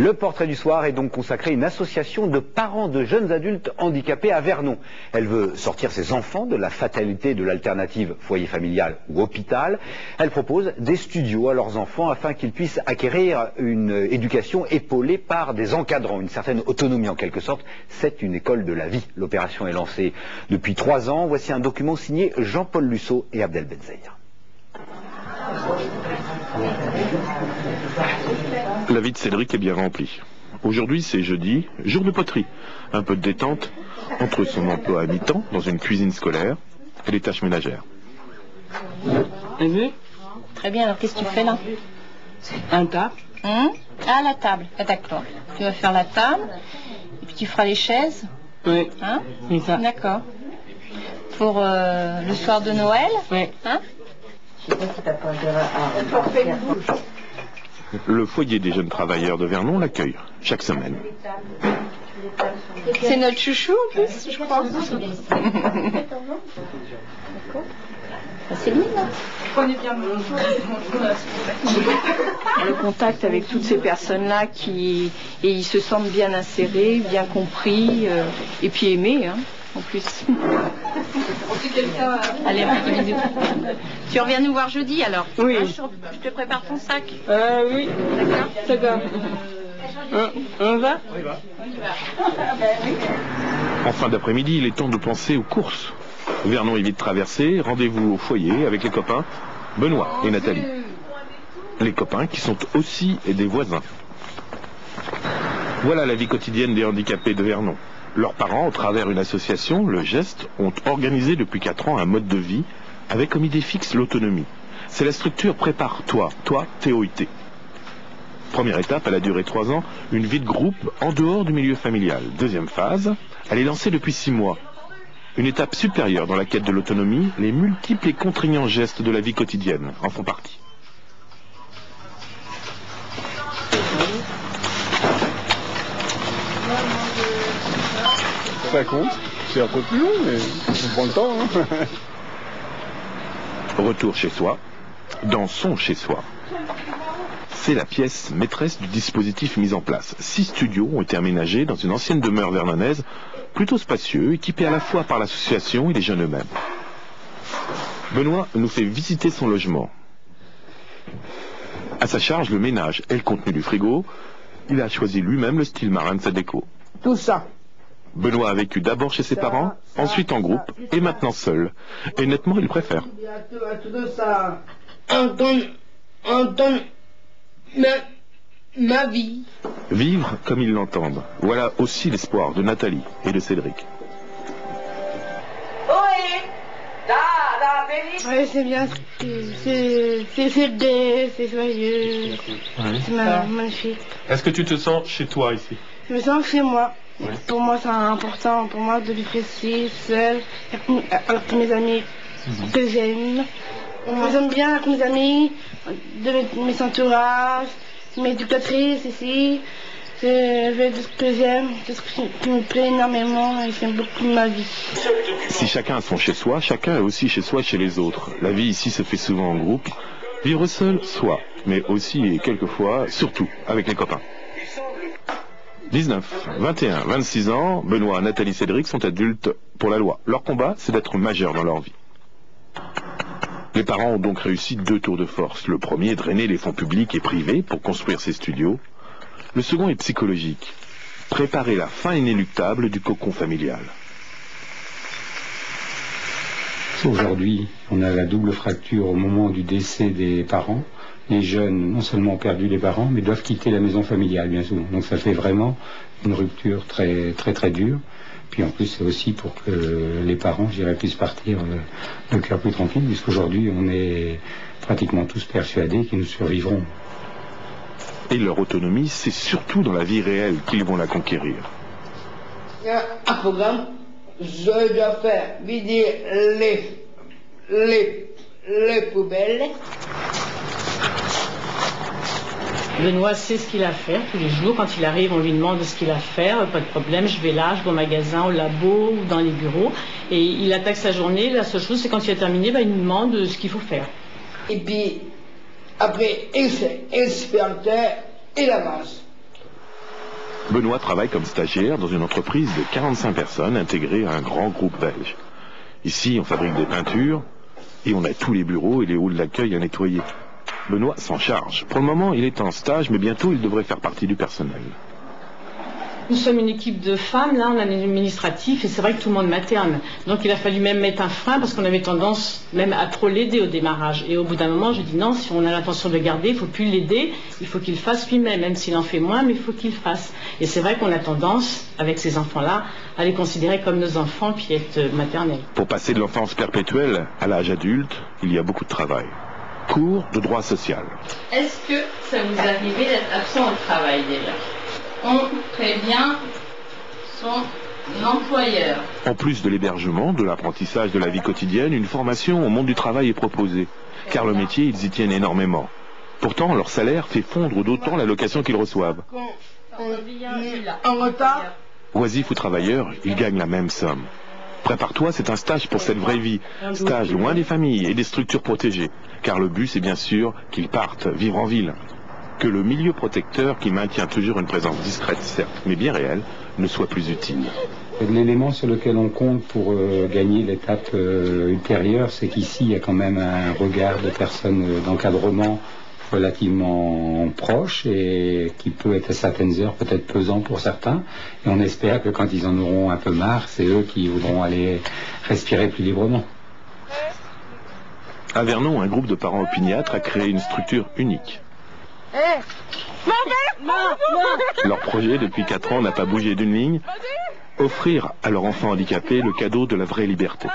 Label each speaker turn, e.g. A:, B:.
A: Le portrait du soir est donc consacré à une association de parents de jeunes adultes handicapés à Vernon. Elle veut sortir ses enfants de la fatalité de l'alternative foyer familial ou hôpital. Elle propose des studios à leurs enfants afin qu'ils puissent acquérir une éducation épaulée par des encadrants, une certaine autonomie en quelque sorte. C'est une école de la vie. L'opération est lancée depuis 3 ans. Voici un document signé Jean-Paul Lussot et Abdel Benzeir.
B: La vie de Cédric est bien remplie. Aujourd'hui, c'est jeudi, jour de poterie. Un peu de détente entre son emploi à mi-temps dans une cuisine scolaire et les tâches ménagères.
C: Très bien, alors qu'est-ce que tu fais là?
D: Un tas.
C: Ah, la table, ah, d'accord. Tu vas faire la table, et puis tu feras les chaises.
D: Oui.
C: Hein?
D: C'est ça.
C: D'accord. Pour le soir de Noël.
D: Oui.
C: Hein?
B: Le foyer des jeunes travailleurs de Vernon l'accueille chaque semaine.
C: C'est notre chouchou en plus, je crois. C'est lui, là.
D: Le contact avec toutes ces personnes-là et ils se sentent bien insérés, bien compris, et puis aimés, hein, en plus.
C: Allez, un petit bisou. Tu reviens nous voir jeudi alors?
D: Oui.
C: Hein, je te prépare ton sac.
D: Oui. D'accord. On va?
B: En fin d'après-midi, il est temps de penser aux courses. Vernon est vite traversé, rendez-vous au foyer avec les copains Benoît et Nathalie. Les copains qui sont aussi des voisins. Voilà la vie quotidienne des handicapés de Vernon. Leurs parents, au travers d'une association, Le Geste, ont organisé depuis 4 ans un mode de vie avec comme idée fixe l'autonomie. C'est la structure Prépare-toi, TOIT. Première étape, elle a duré 3 ans, une vie de groupe en dehors du milieu familial. Deuxième phase, elle est lancée depuis 6 mois. Une étape supérieure dans la quête de l'autonomie, les multiples et contraignants gestes de la vie quotidienne en font partie.
E: Ça compte, c'est un peu plus long, mais on prend le temps. Hein.
B: Retour chez soi, dans son chez soi. C'est la pièce maîtresse du dispositif mis en place. 6 studios ont été aménagés dans une ancienne demeure vernonnaise, plutôt spacieux, équipés à la fois par l'association et les jeunes eux-mêmes. Benoît nous fait visiter son logement. À sa charge, le ménage et le contenu du frigo. Il a choisi lui-même le style marin de sa déco.
F: Tout ça.
B: Benoît a vécu d'abord chez ses parents, ensuite en groupe, et maintenant seul. Et nettement, il préfère.
F: Tout ça. Entendre ma vie.
B: Vivre comme ils l'entendent. Voilà aussi l'espoir de Nathalie et de Cédric.
G: Oui, c'est bien, c'est gai, c'est joyeux, c'est magnifique.
H: Est-ce que tu te sens chez toi ici?
G: Je me sens chez moi. Pour moi, c'est important pour moi de vivre ici, seul, avec mes amis que j'aime. J'aime bien avec mes amis, de mes entourages, mes éducatrices ici. Je fais tout ce que j'aime, tout ce qui me plaît énormément et j'aime beaucoup ma vie.
B: Si chacun a son chez-soi, chacun est aussi chez soi et chez les autres. La vie ici se fait souvent en groupe. Vivre seul, soit, mais aussi et quelquefois, surtout, avec les copains. 19, 21, 26 ans, Benoît, Nathalie, Cédric sont adultes pour la loi. Leur combat, c'est d'être majeurs dans leur vie. Les parents ont donc réussi 2 tours de force. Le premier, drainer les fonds publics et privés pour construire ces studios. Le second est psychologique. Préparer la fin inéluctable du cocon familial.
I: Aujourd'hui, on a la double fracture au moment du décès des parents. Les jeunes, non seulement ont perdu les parents, mais doivent quitter la maison familiale, bien souvent. Donc ça fait vraiment une rupture très dure. Puis en plus, c'est aussi pour que les parents, puissent partir le cœur plus tranquille, puisqu'aujourd'hui, on est pratiquement tous persuadés qu'ils nous survivront.
B: Et leur autonomie, c'est surtout dans la vie réelle qu'ils vont la conquérir.
F: Il y a un programme, je dois faire vider les poubelles.
D: Benoît sait ce qu'il a à faire tous les jours. Quand il arrive, on lui demande ce qu'il a à faire. Pas de problème, je vais là, je vais au magasin, au labo ou dans les bureaux. Et il attaque sa journée. La seule chose, c'est quand il a terminé, il nous demande ce qu'il faut faire.
F: Et puis, après, il se fait en terre et la masse.
B: Benoît travaille comme stagiaire dans une entreprise de 45 personnes intégrée à un grand groupe belge. Ici, on fabrique des peintures et on a tous les bureaux et les halls d'accueil à nettoyer. Benoît s'en charge. Pour le moment, il est en stage, mais bientôt, il devrait faire partie du personnel.
D: Nous sommes une équipe de femmes, là on a un administratif et c'est vrai que tout le monde materne. Donc il a fallu même mettre un frein parce qu'on avait tendance même à trop l'aider au démarrage. Et au bout d'un moment, j'ai dit non, si on a l'intention de le garder, il ne faut plus l'aider, il faut qu'il fasse lui-même, même s'il en fait moins, mais il faut qu'il fasse. Et c'est vrai qu'on a tendance, avec ces enfants-là, à les considérer comme nos enfants puis être maternels.
B: Pour passer de l'enfance perpétuelle à l'âge adulte, il y a beaucoup de travail. Cours de droit social.
C: Est-ce que ça vous arrivait d'être absent au travail déjà? On prévient son employeur.
B: En plus de l'hébergement, de l'apprentissage de la vie quotidienne, une formation au monde du travail est proposée. Car le métier, ils y tiennent énormément. Pourtant, leur salaire fait fondre d'autant l'allocation qu'ils reçoivent.
F: En retard.
B: Oisifs ou travailleurs, ils gagnent la même somme. Prépare-toi, c'est un stage pour cette vraie vie. Stage loin des familles et des structures protégées. Car le but, c'est bien sûr qu'ils partent vivre en ville. Que le milieu protecteur, qui maintient toujours une présence discrète, certes, mais bien réelle, ne soit plus utile.
I: L'élément sur lequel on compte pour gagner l'étape ultérieure, c'est qu'ici, il y a quand même un regard de personnes d'encadrement relativement proche et qui peut être à certaines heures peut-être pesant pour certains. Et on espère que quand ils en auront un peu marre, c'est eux qui voudront aller respirer plus librement.
B: À Vernon, un groupe de parents opiniâtres a créé une structure unique. Leur projet, depuis 4 ans, n'a pas bougé d'une ligne. Offrir à leur enfant handicapé le cadeau de la vraie liberté.